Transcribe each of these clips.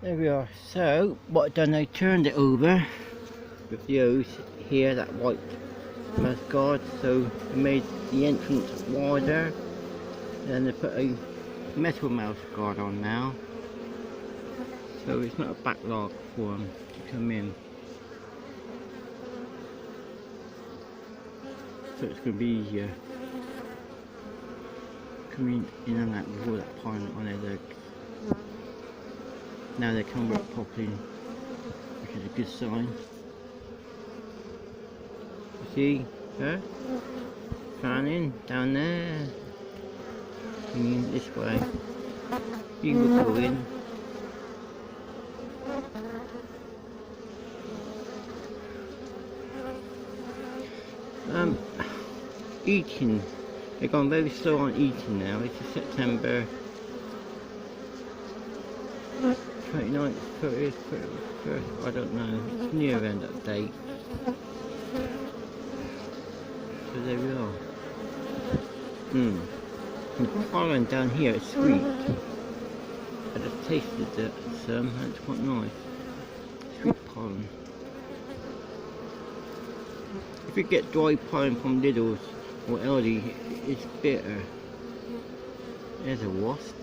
There we are. So what I've done, I turned it over with those here, that white mouth guard, so I made the entrance wider. Then they put a metal mouth guard on now, so it's not a backlog for them to come in. So it's going to be easier coming in and out with all that pollen on their legs. Now they can work properly, which is a good sign. You see her fanning down there, coming this way. You will go in. Eating. They've gone very slow on eating now. It's September 29th, 30th, 31st, I don't know. It's near around that date. So there we are. The pollen down here is sweet. I just tasted it some, and it's quite nice. Sweet pollen. If you get dry pollen from Lidl's or Aldi, it's bitter. There's a wasp.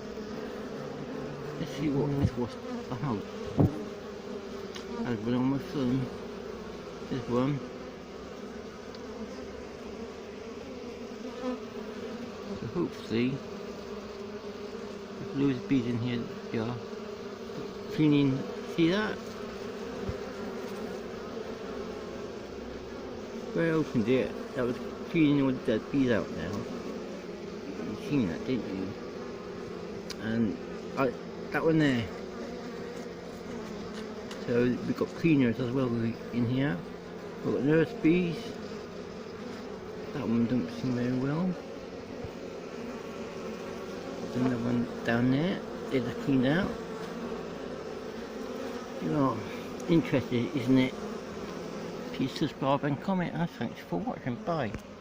Let's see what this wasp about. There's one on my phone. There's one. So hopefully, there's loads of bees in here. Yeah. Cleaning. See that? Where I opened it, that was cleaning all the dead bees out now. You seen that, didn't you? And that one there. So we've got cleaners as well in here. We've got nurse bees. That one don't seem very well. Another one down there. They're just cleaned out. Oh, interesting, isn't it? Please subscribe and comment, and thanks for watching. Bye.